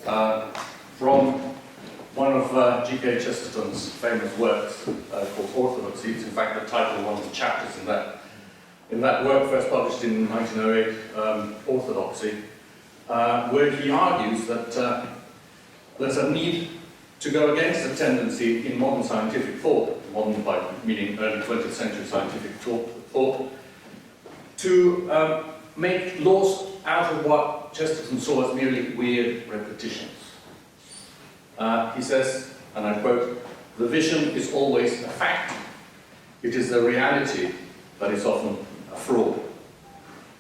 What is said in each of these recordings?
from one of G.K. Chesterton's famous works called Orthodoxy. It's in fact the title of one of the chapters in that work, first published in 1908, Orthodoxy, where he argues that there's a need to go against the tendency in modern scientific thought, modern by meaning early 20th century scientific thought, to make laws out of what Chesterton saw as merely weird repetitions. He says, and I quote, "The vision is always a fact. It is the reality that is often a fraud."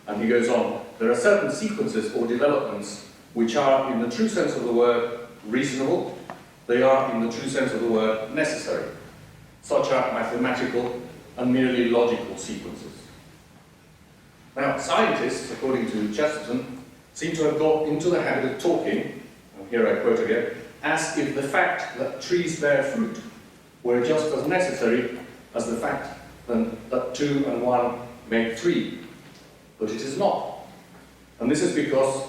And he goes on, "There are certain sequences or developments which are, in the true sense of the word, reasonable. They are, in the true sense of the word, necessary. Such are mathematical and merely logical sequences." Now, scientists, according to Chesterton, seem to have got into the habit of talking, and here I quote again, as if the fact that trees bear fruit were just as necessary as the fact that 2 and 1 make 3. But it is not. And this is because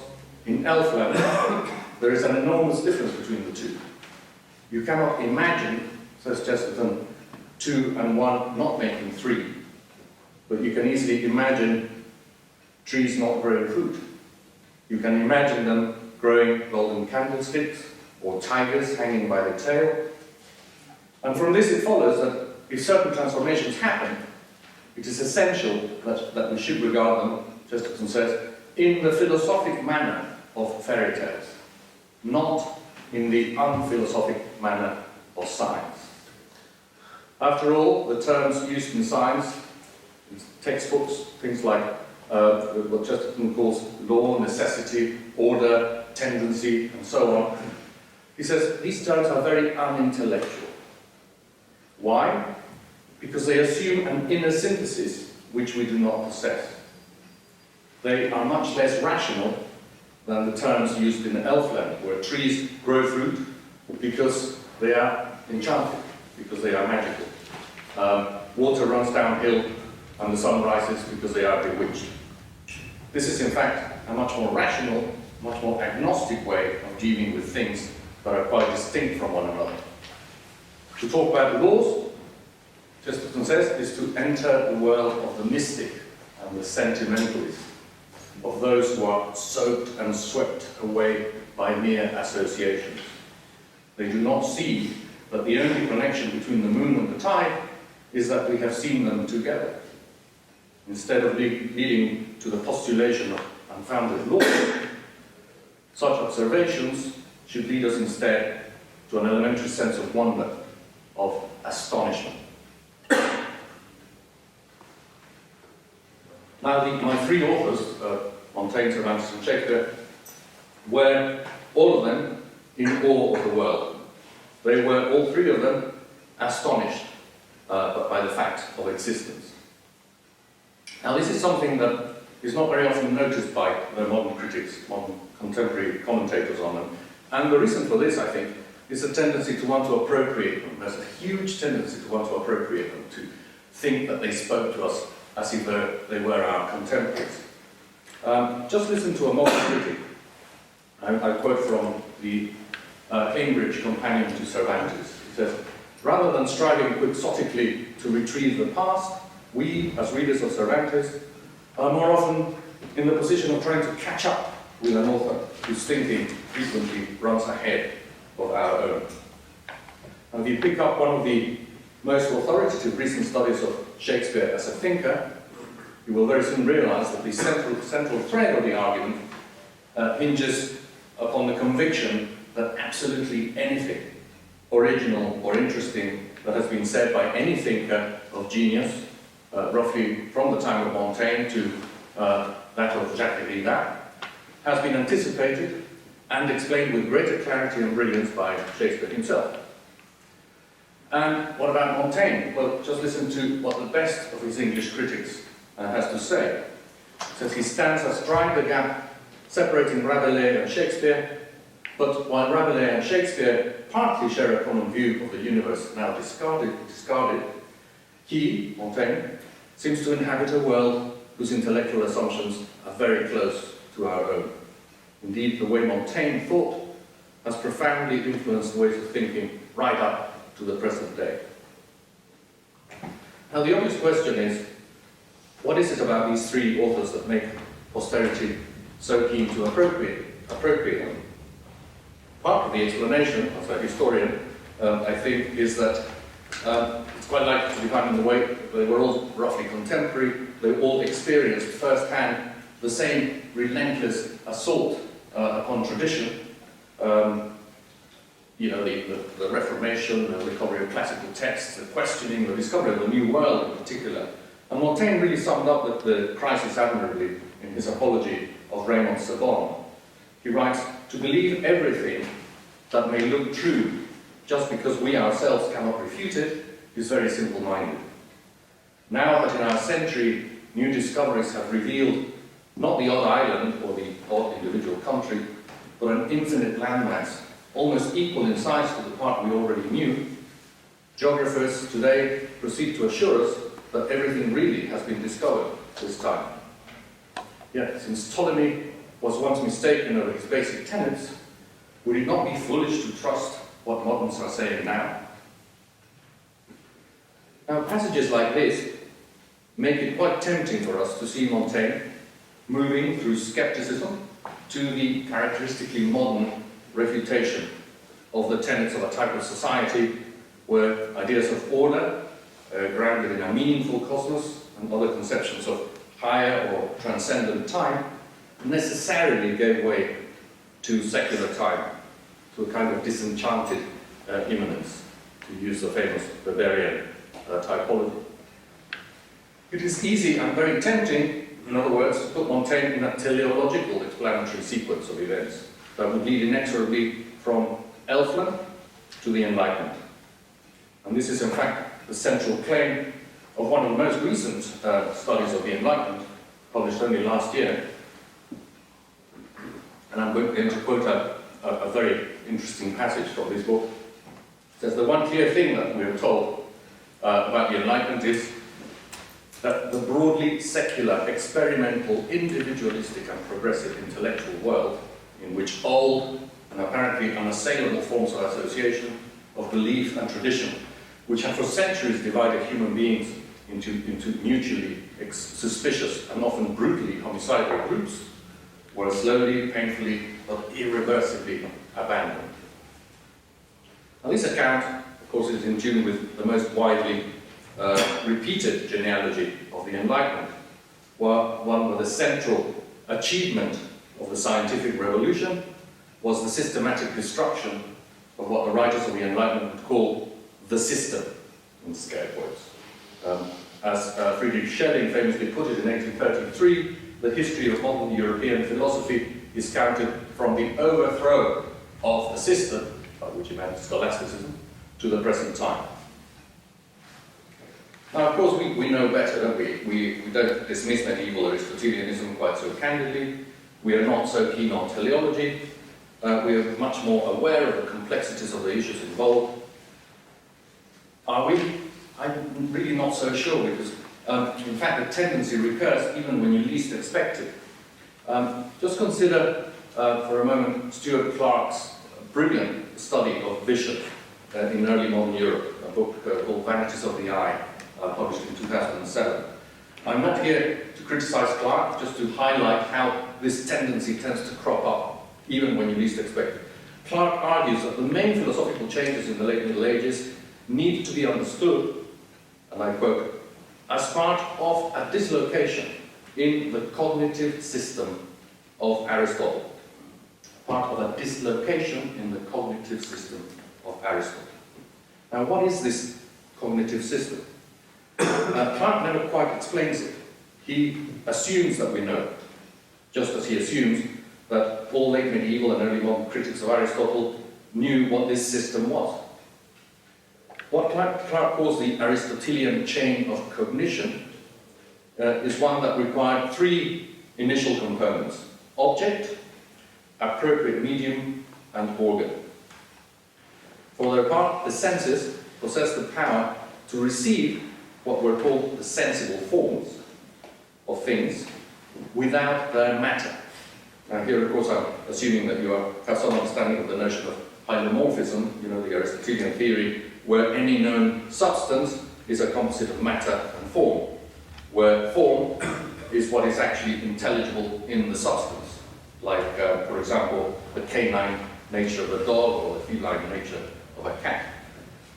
in Elfland there is an enormous difference between the two. You cannot imagine, says Chesterton, 2 and 1 not making 3. But you can easily imagine trees not growing fruit. You can imagine them growing golden candlesticks or tigers hanging by the tail. And from this it follows that if certain transformations happen, it is essential that we should regard them, Chesterton says, in the philosophic manner of fairy tales, not in the unphilosophic manner of science. After all, the terms used in science, in textbooks, things like what Chesterton calls law, necessity, order, tendency, and so on, he says these terms are very unintellectual. Why? Because they assume an inner synthesis which we do not possess. They are much less rational than the terms used in Elfland, where trees grow fruit because they are enchanted, because they are magical. Water runs downhill and the sun rises because they are bewitched. This is in fact a much more rational, much more agnostic way of dealing with things that are quite distinct from one another. To talk about laws, Chesterton says, is to enter the world of the mystic and the sentimentalist, of those who are soaked and swept away by mere associations. They do not see that the only connection between the moon and the tide is that we have seen them together. Instead of leading to the postulation of unfounded law, such observations should lead us instead to an elementary sense of wonder, of astonishment. Now, my three authors, Montaigne, Cervantes, and Shakespeare, were all of them in awe of the world. They were, all three of them, astonished by the fact of existence. Now, this is something that is not very often noticed by the modern critics, modern contemporary commentators on them. And the reason for this, I think, is a tendency to want to appropriate them. There's a huge tendency to want to appropriate them, to think that they spoke to us as if they were our contemporaries. Just listen to a modern critic. I quote from the Cambridge Companion to Cervantes. He says, "Rather than striving quixotically to retrieve the past, we, as readers of Cervantes, are more often in the position of trying to catch up with an author whose thinking frequently runs ahead of our own." And if you pick up one of the most authoritative recent studies of Shakespeare as a thinker, you will very soon realize that the central thread of the argument hinges upon the conviction that absolutely anything original or interesting that has been said by any thinker of genius, roughly from the time of Montaigne to that of Jacques Derrida, has been anticipated and explained with greater clarity and brilliance by Shakespeare himself. And what about Montaigne? Well, just listen to what the best of his English critics has to say. It says he stands astride the gap separating Rabelais and Shakespeare, but while Rabelais and Shakespeare partly share a common view of the universe now discarded, he, Montaigne, seems to inhabit a world whose intellectual assumptions are very close to our own. Indeed, the way Montaigne thought profoundly influenced ways of thinking right up to the present day. Now the obvious question is, what is it about these three authors that make posterity so keen to appropriate them? Part of the explanation, as a historian, I think, is that it's quite likely to be found in the way that they were all roughly contemporary. They all experienced firsthand the same relentless assault upon tradition. You know, the Reformation, the recovery of classical texts, the questioning, the discovery of the New World in particular. And Montaigne really summed up the crisis admirably in his apology of Raymond Sebon. He writes, "To believe everything that may look true just because we ourselves cannot refute it is very simple-minded. Now that in our century new discoveries have revealed not the odd island or the odd individual country, but an infinite landmass, almost equal in size to the part we already knew, geographers today proceed to assure us that everything really has been discovered this time. Yet, since Ptolemy was once mistaken over his basic tenets, would it not be foolish to trust what moderns are saying now?" Now, passages like this make it quite tempting for us to see Montaigne moving through skepticism to the characteristically modern refutation of the tenets of a type of society where ideas of order, grounded in a meaningful cosmos, and other conceptions of higher or transcendent time, necessarily gave way to secular time, to a kind of disenchanted immanence, to use the famous Barbarian typology. It is easy and very tempting, in other words, to put Montaigne in a teleological explanatory sequence of events that would lead inexorably from Elfland to the Enlightenment. And this is in fact the central claim of one of the most recent studies of the Enlightenment, published only last year. And I'm going to quote a very interesting passage from this book. It says, "The one clear thing that we are told about the Enlightenment is that the broadly secular, experimental, individualistic and progressive intellectual world, in which old and apparently unassailable forms of association, of belief and tradition, which have for centuries divided human beings into mutually suspicious and often brutally homicidal groups, were slowly, painfully, but irreversibly abandoned." Now this account, of course, is in tune with the most widely repeated genealogy of the Enlightenment, one where the central achievement of the scientific revolution was the systematic destruction of what the writers of the Enlightenment would call the system, in scare quotes. As Friedrich Schelling famously put it in 1833, the history of modern European philosophy is counted from the overthrow of the system, by which he meant scholasticism, to the present time. Now, of course, we know better, don't we? We don't dismiss medieval Aristotelianism quite so candidly. We are not so keen on teleology. We are much more aware of the complexities of the issues involved. Are we? I'm really not so sure, because in fact the tendency recurs even when you least expect it. Just consider for a moment Stuart Clark's brilliant study of vision in early modern Europe, a book called Vanities of the Eye, published in 2007. I'm not here to criticize Clark, just to highlight how this tendency tends to crop up, even when you least expect it. Clark argues that the main philosophical changes in the late Middle Ages need to be understood, and I quote, as part of a dislocation in the cognitive system of Aristotle. Part of a dislocation in the cognitive system of Aristotle. Now, what is this cognitive system? Clark never quite explains it. He assumes that we know it, just as he assumes that all late medieval and early modern critics of Aristotle knew what this system was. What Clark calls the Aristotelian chain of cognition is one that required three initial components: object, appropriate medium, and organ. For their part, the senses possess the power to receive what were called the sensible forms of things without their matter. Now here, of course, I'm assuming that you have some understanding of the notion of hylomorphism, you know, the Aristotelian theory, where any known substance is a composite of matter and form, where form is what is actually intelligible in the substance, like, for example, the canine nature of a dog or the feline nature of a cat,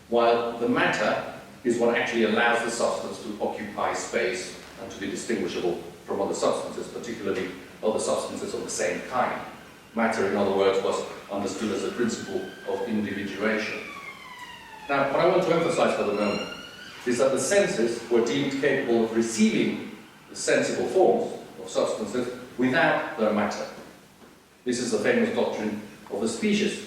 while the matter is what actually allows the substance to occupy space and to be distinguishable from other substances, particularly other substances of the same kind. Matter, in other words, was understood as a principle of individuation. Now, what I want to emphasize for the moment is that the senses were deemed capable of receiving the sensible forms of substances without their matter. This is the famous doctrine of the species,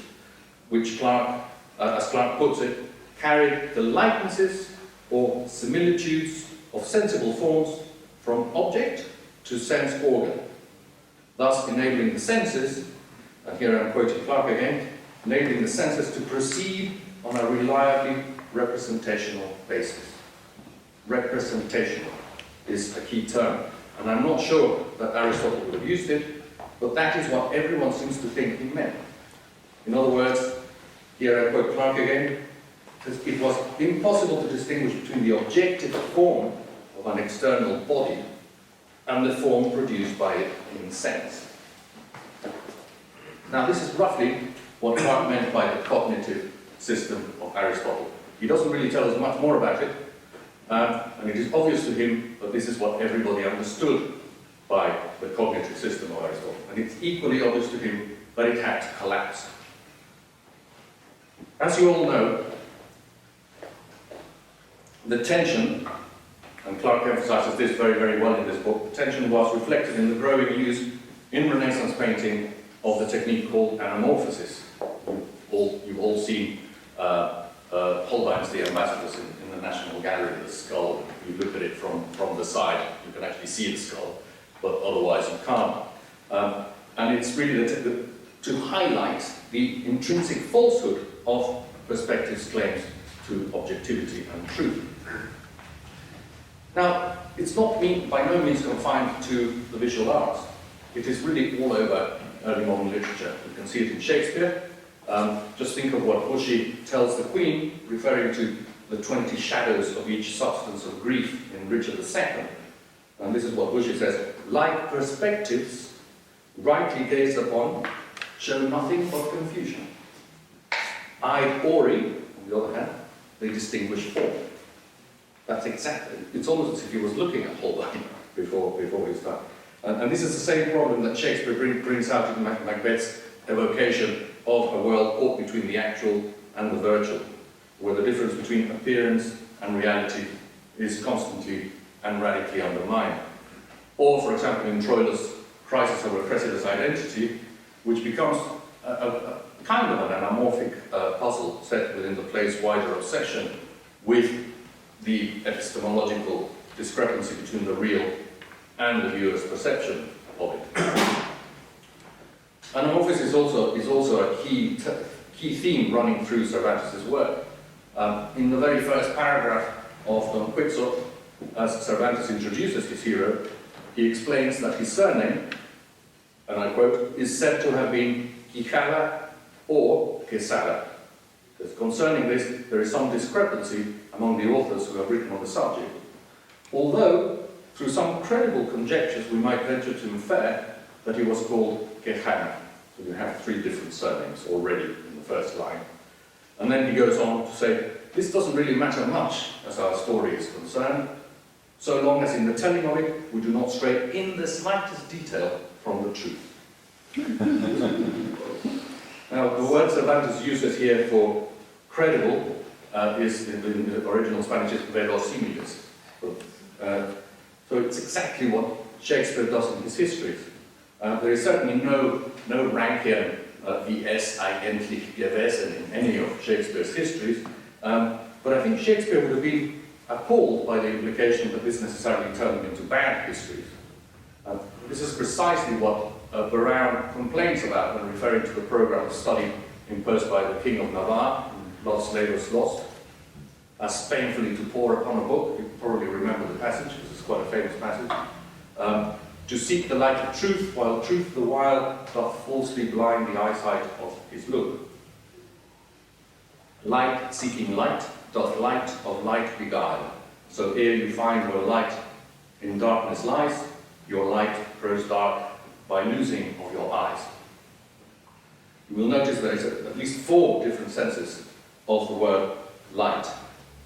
which Clarke, as Clarke puts it, carried the likenesses or similitudes of sensible forms from object to sense organ, thus enabling the senses, and here I'm quoting Clarke again, enabling the senses to proceed on a reliably representational basis. Representational is a key term, and I'm not sure that Aristotle would have used it, but that is what everyone seems to think he meant. In other words, here I quote Clarke again, it was impossible to distinguish between the objective form of an external body and the form produced by it in sense. Now, this is roughly what Clarke meant by the cognitive system of Aristotle. He doesn't really tell us much more about it, and it is obvious to him that this is what everybody understood by the cognitive system of Aristotle. And it's equally obvious to him that it had to collapse. As you all know, the tension, and Clarke emphasizes this very, very well in this book, the tension was reflected in the growing use in Renaissance painting of the technique called anamorphosis. You've all seen Holbein's The Ambassadors in the National Gallery, the skull. If you look at it from the side, you can actually see the skull, but otherwise you can't. And it's really to highlight the intrinsic falsehood of perspective's claims to objectivity and truth. Now, it's not by no means confined to the visual arts. It is really all over early modern literature. You can see it in Shakespeare. Just think of what Bushy tells the Queen, referring to the 20 shadows of each substance of grief in Richard II. And this is what Bushy says: like perspectives, rightly gazed upon, show nothing but confusion. Eyed Ori, on the other hand, they distinguish form. That's exactly, it's almost as if he was looking at Holbein before his time. And this is the same problem that Shakespeare brings out in Macbeth's evocation of a world caught between the actual and the virtual, where the difference between appearance and reality is constantly and radically undermined. Or, for example, in Troilus' Crisis over Cressida's Identity, which becomes a kind of an anamorphic puzzle set within the play's wider obsession with the epistemological discrepancy between the real and the viewer's perception of it. Anamorphosis is also a key theme running through Cervantes' work. In the very first paragraph of Don Quixote, as Cervantes introduces his hero, he explains that his surname, and I quote, is said to have been Quijada or Quesada. Because concerning this, there is some discrepancy among the authors who have written on the subject, although through some credible conjectures we might venture to infer that he was called Quejana. So you have three different surnames already in the first line. And then he goes on to say, this doesn't really matter much as our story is concerned, so long as in the telling of it we do not stray in the slightest detail from the truth. Now, the word Cervantes uses here for credible is, in the original Spanish, is verosimiles. So it's exactly what Shakespeare does in his histories. There is certainly no Rankian wie es eigentlich gewesen in any of Shakespeare's histories, but I think Shakespeare would have been appalled by the implication that this necessarily turned into bad histories. This is precisely what Brown complains about when referring to the program of study imposed by the King of Navarre, Los Leros Lost, as painfully to pore upon a book. You probably remember the passage, this is quite a famous passage. to seek the light of truth, while truth the while doth falsely blind the eyesight of his look. Light seeking light, doth light of light beguile. So ere you find where light in darkness lies, your light grows dark by losing of your eyes. You will notice there is at least 4 different senses of the word light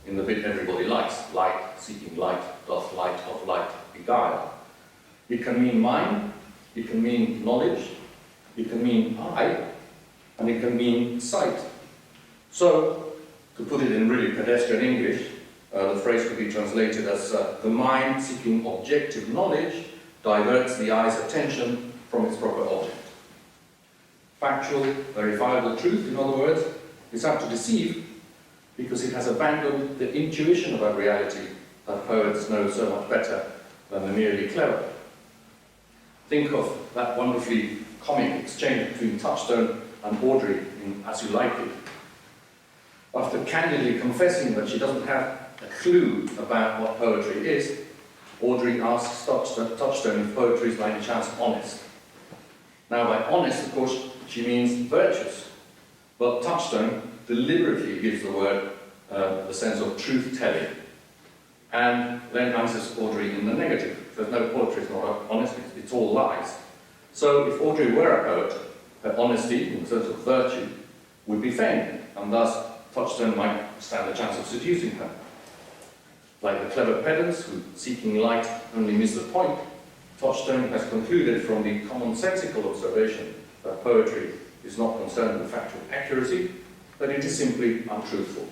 in the bit everybody likes. Light seeking light, doth light of light beguile. It can mean mind, it can mean knowledge, it can mean eye, and it can mean sight. So, to put it in really pedestrian English, the phrase could be translated as the mind seeking objective knowledge diverts the eye's attention from its proper object. Factual, verifiable truth, in other words, is apt to deceive because it has abandoned the intuition about reality that poets know so much better than the merely clever. Think of that wonderfully comic exchange between Touchstone and Audrey in As You Like It. After candidly confessing that she doesn't have a clue about what poetry is, Audrey asks Touchstone if poetry is by any chance honest. Now, by honest, of course, she means virtuous, but Touchstone deliberately gives the word the sense of truth-telling, and then answers Audrey in the negative. There's no poetry, it's not honest, it's all lies. So if Audrey were a poet, her honesty, in the sense of virtue, would be feigned, and thus Touchstone might stand a chance of seducing her. Like the clever pedants who, seeking light, only miss the point, Touchstone has concluded from the commonsensical observation that poetry is not concerned with factual accuracy, that it is simply untruthful.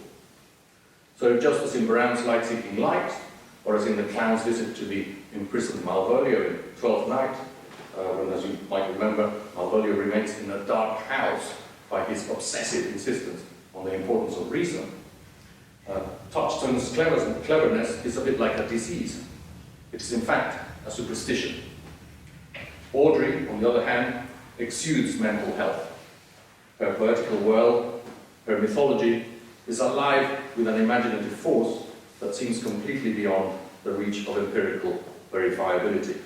So just as in Brown's Light-Seeking Light, or as in the clown's visit to the imprisoned Malvolio in Twelfth Night, when, as you might remember, Malvolio remains in a dark house by his obsessive insistence on the importance of reason, Touchstone's cleverness is a bit like a disease. It is in fact a superstition. Audrey, on the other hand, exudes mental health. Her poetical world, her mythology, is alive with an imaginative force that seems completely beyond the reach of empirical verifiability.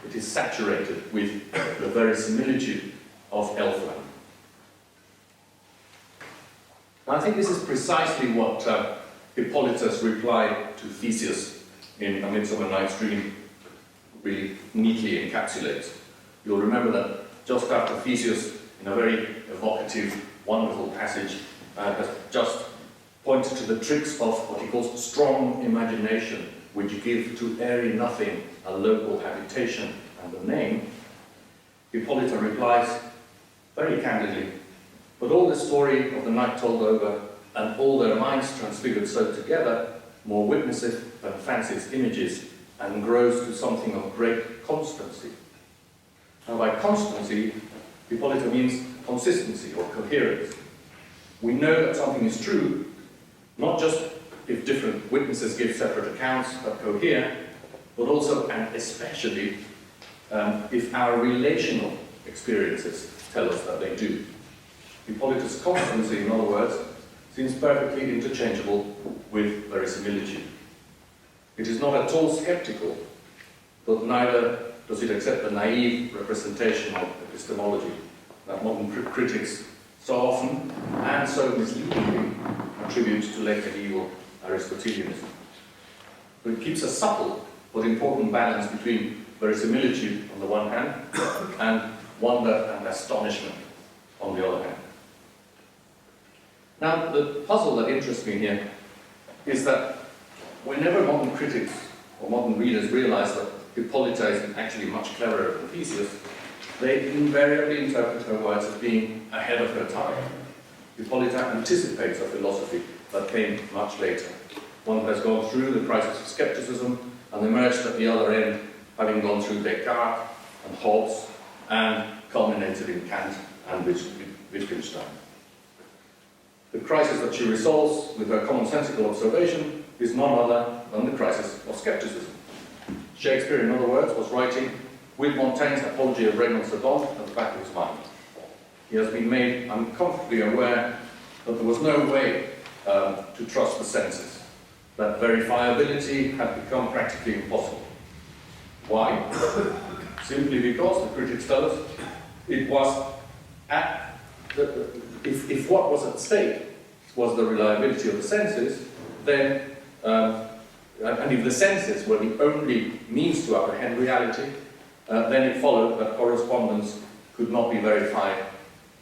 It is saturated with the verisimilitude of Elfland. I think this is precisely what Hippolytus' reply to Theseus in A Midsummer Night's Dream really neatly encapsulates. You'll remember that just after Theseus, in a very evocative, wonderful passage, has just pointed to the tricks of what he calls strong imagination, which give to airy nothing a local habitation and a name, Hippolyta replies very candidly, "But all the story of the night told over, and all their minds transfigured so together, more witnesseth than fancy's images, and grows to something of great constancy." Now by constancy, Hippolyta means consistency or coherence. We know that something is true, not just if different witnesses give separate accounts that cohere, but also and especially if our relational experiences tell us that they do. Hippolytus' constancy, in other words, seems perfectly interchangeable with verisimilitude. It is not at all skeptical, but neither does it accept the naive representation of epistemology that modern critics so often and so misleadingly attribute to late medieval Aristotelianism. But it keeps a subtle but important balance between verisimilitude on the one hand and wonder and astonishment on the other hand. Now, the puzzle that interests me here is that whenever modern critics or modern readers realize that Hippolyta is actually much cleverer than Theseus, they invariably interpret her words as being ahead of her time. Hippolyta anticipates a philosophy that came much later, one that has gone through the crisis of skepticism and emerged at the other end, having gone through Descartes and Hobbes and culminated in Kant and Wittgenstein. The crisis that she resolves with her commonsensical observation is none other than the crisis of skepticism. Shakespeare, in other words, was writing with Montaigne's Apology of Raymond Sebond at the back of his mind. He has been made uncomfortably aware that there was no way to trust the senses, that verifiability had become practically impossible. Why? Simply because, the critics tell us, it was if what was at stake was the reliability of the senses, then, and if the senses were the only means to apprehend reality, then it followed that correspondence could not be verified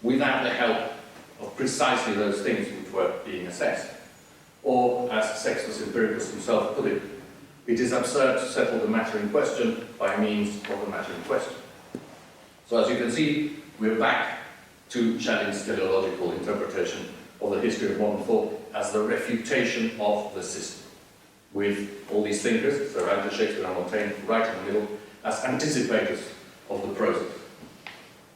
without the help of precisely those things which were being assessed. Or, as Sextus Empiricus himself put it, it is absurd to settle the matter in question by means of the matter in question. So as you can see, we're back to Schelling's teleological interpretation of the history of modern thought as the refutation of the system, with all these thinkers, Cervantes, Shakespeare and Montaigne, right in the middle, as anticipators of the process.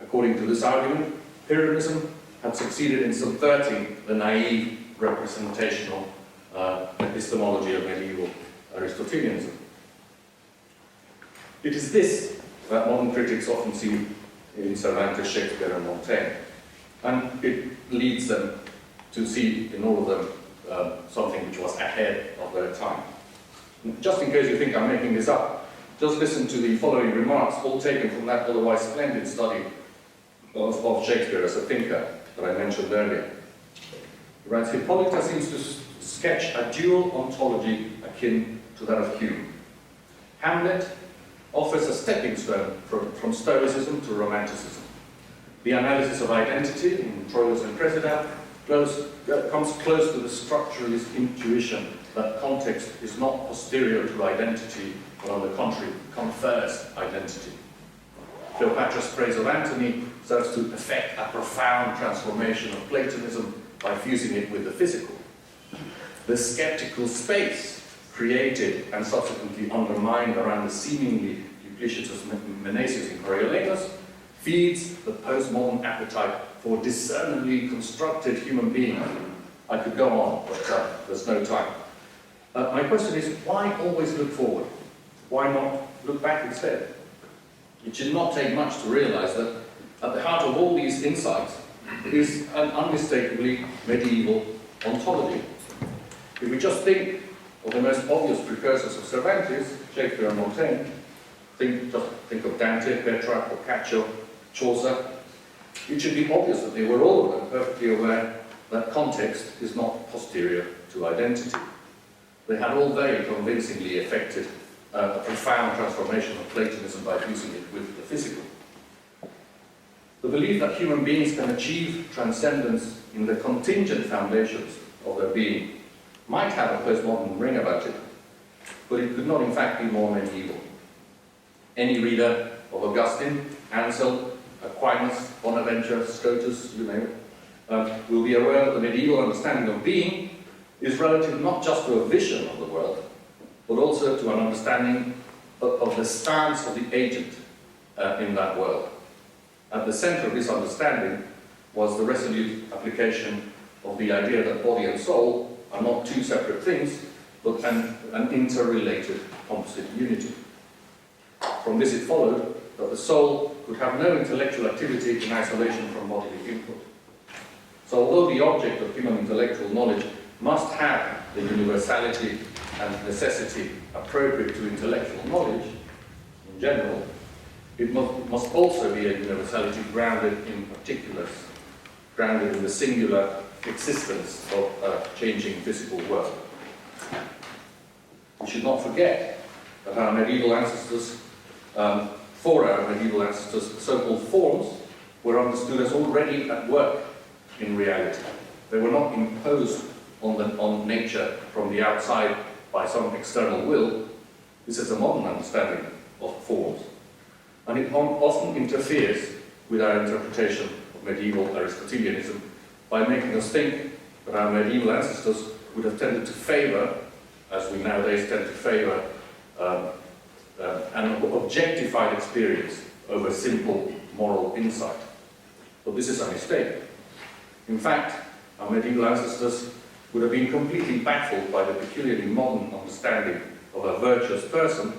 According to this argument, Pyrrhonism had succeeded in subverting the naive representational epistemology of medieval Aristotelianism. It is this that modern critics often see in Cervantes, Shakespeare and Montaigne, and it leads them to see in all of them something which was ahead of their time. Just in case you think I'm making this up, just listen to the following remarks, all taken from that otherwise splendid study of Shakespeare as a thinker that I mentioned earlier. He writes, Hippolyta seems to sketch a dual ontology akin to that of Hume. Hamlet offers a stepping stone from Stoicism to Romanticism. The analysis of identity in Troilus and Cressida comes close to the structuralist intuition that context is not posterior to identity, but on the contrary, confers identity. Cleopatra's praise of Antony serves to effect a profound transformation of Platonism by fusing it with the physical. The skeptical space created and subsequently undermined around the seemingly duplicitous Menesius and Coriolanus feeds the postmodern appetite for discernibly constructed human beings. I could go on, but there's no time. My question is, why always look forward? Why not look back instead? It should not take much to realize that at the heart of all these insights is an unmistakably medieval ontology. If we just think of the most obvious precursors of Cervantes, Shakespeare and Montaigne, just think of Dante, Petrarch, Boccaccio, Chaucer, it should be obvious that they were all of them perfectly aware that context is not posterior to identity. They had all very convincingly effected a profound transformation of Platonism by fusing it with the physical. The belief that human beings can achieve transcendence in the contingent foundations of their being might have a postmodern ring about it, but it could not in fact be more medieval. Any reader of Augustine, Ansel, Aquinas, Bonaventure, Scotus, you name it, will be aware that the medieval understanding of being is relative not just to a vision of the world, but also to an understanding of the stance of the agent in that world. At the center of this understanding was the resolute application of the idea that body and soul are not two separate things, but an interrelated composite unity. From this it followed that the soul could have no intellectual activity in isolation from bodily input. So although the object of human intellectual knowledge must have the universality and necessity appropriate to intellectual knowledge in general, it must also be a universality grounded in particulars, grounded in the singular existence of a changing physical world. We should not forget that our medieval ancestors, so-called forms were understood as already at work in reality. They were not imposed on nature from the outside by some external will. This is a modern understanding of forms. And it often interferes with our interpretation of medieval Aristotelianism by making us think that our medieval ancestors would have tended to favour, as we nowadays tend to favour, an objectified experience over simple moral insight. But this is a mistake. In fact, our medieval ancestors would have been completely baffled by the peculiarly modern understanding of a virtuous person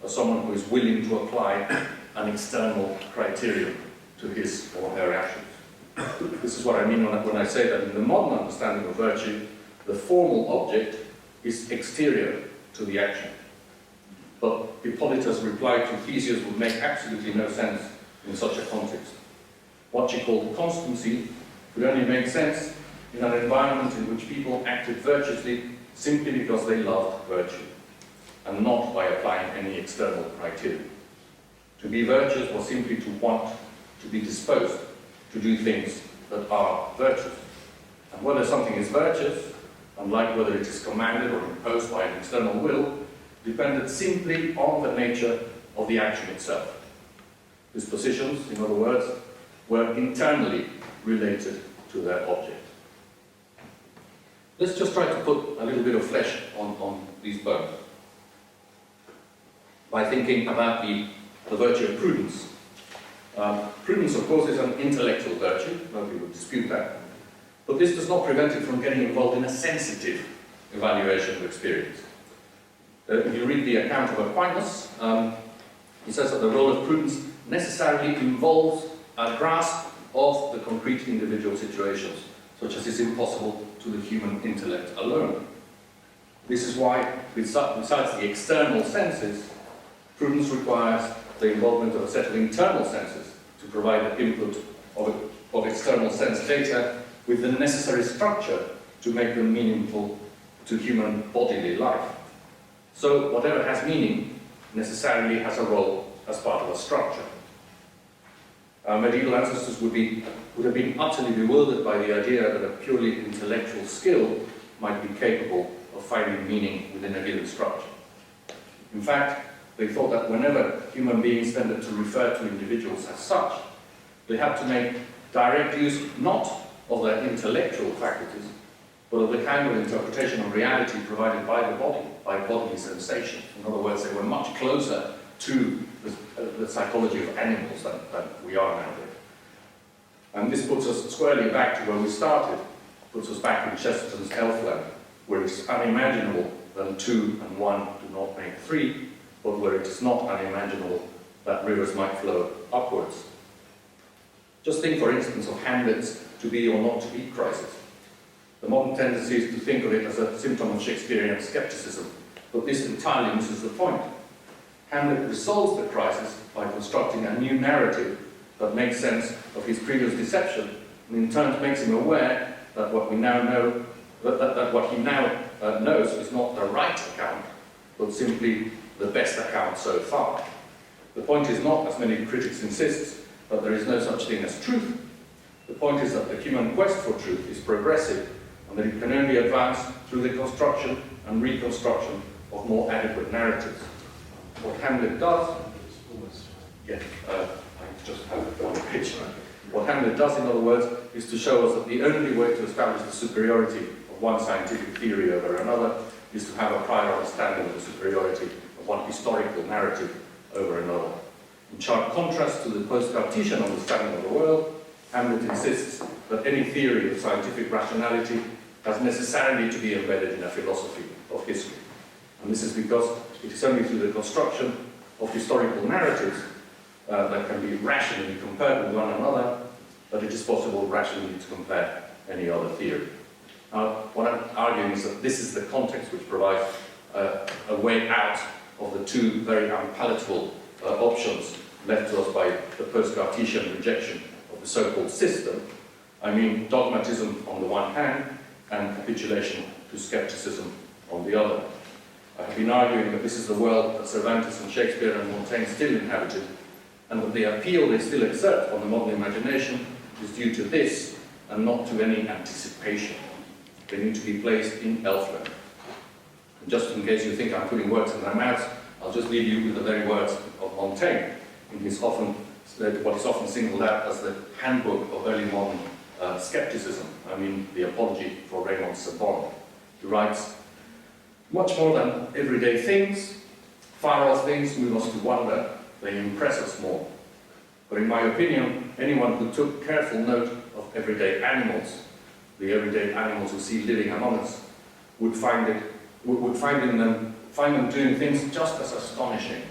as someone who is willing to apply an external criterion to his or her actions. This is what I mean when I say that in the modern understanding of virtue, the formal object is exterior to the action. but Hippolyta's reply to Theseus would make absolutely no sense in such a context. What she called constancy could only make sense in an environment in which people acted virtuously simply because they loved virtue, and not by applying any external criteria. To be virtuous was simply to want, to be disposed to do things that are virtuous. And whether something is virtuous, unlike whether it is commanded or imposed by an external will, depended simply on the nature of the action itself. Dispositions, in other words, were internally related to their object. Let's just try to put a little bit of flesh on these bones by thinking about the virtue of prudence. Prudence, of course, is an intellectual virtue, nobody would dispute that, but this does not prevent it from getting involved in a sensitive evaluation of experience. If you read the account of Aquinas, he says that the role of prudence necessarily involves a grasp of the concrete individual situations, such as is impossible to the human intellect alone. This is why, besides the external senses, prudence requires the involvement of a set of internal senses to provide the input of external sense data with the necessary structure to make them meaningful to human bodily life. So whatever has meaning necessarily has a role as part of a structure. Our medieval ancestors would have been utterly bewildered by the idea that a purely intellectual skill might be capable of finding meaning within a given structure. In fact, they thought that whenever human beings tended to refer to individuals as such, they had to make direct use not of their intellectual faculties, but of the kind of interpretation of reality provided by the body, by bodily sensation. In other words, they were much closer to the psychology of animals than we are nowadays. And this puts us squarely back to where we started, puts us back in Chesterton's Elfland, where it's unimaginable that 2 and 1 do not make 3, but where it is not unimaginable that rivers might flow upwards. Just think, for instance, of Hamlet's to be or not to be crisis. The modern tendency is to think of it as a symptom of Shakespearean skepticism, but this entirely misses the point. Hamlet resolves the crisis by constructing a new narrative that makes sense of his previous deception, and in turn makes him aware that what we now know, that what he now knows is not the right account, but simply the best account so far. The point is not, as many critics insist, that there is no such thing as truth. The point is that the human quest for truth is progressive, and that it can only advance through the construction and reconstruction of more adequate narratives. What Hamlet does, I just have it on the page. What Hamlet does, in other words, is to show us that the only way to establish the superiority of one scientific theory over another is to have a prior understanding of the superiority of one historical narrative over another. In sharp contrast to the post-Cartesian understanding of the world, Hamlet insists that any theory of scientific rationality has necessarily to be embedded in a philosophy of history. And this is because it is only through the construction of historical narratives that can be rationally compared with one another that it is possible rationally to compare any other theory. Now, what I'm arguing is that this is the context which provides a way out of the two very unpalatable options left to us by the post-Cartesian rejection of the so-called system. I mean dogmatism on the one hand and capitulation to skepticism on the other. I have been arguing that this is the world that Cervantes and Shakespeare and Montaigne still inhabited, and that the appeal they still exert on the modern imagination is due to this and not to any anticipation. They need to be placed in Elfland. And just in case you think I'm putting words in my mouth, I'll just leave you with the very words of Montaigne in his what is often singled out as the handbook of early modern skepticism. I mean, the apology for Raymond Sebon. He writes, "Much more than everyday things, far-off things move us to wonder. They impress us more. But in my opinion, anyone who took careful note of everyday animals, the everyday animals we see living among us, would find them doing things just as astonishing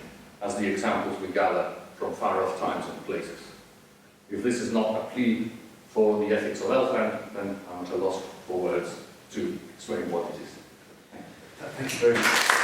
as the examples we gather from far-off times and places. If this is not a plea for the ethics of Elfland, then I'm at a loss for words to explain what it is." Thank you very much.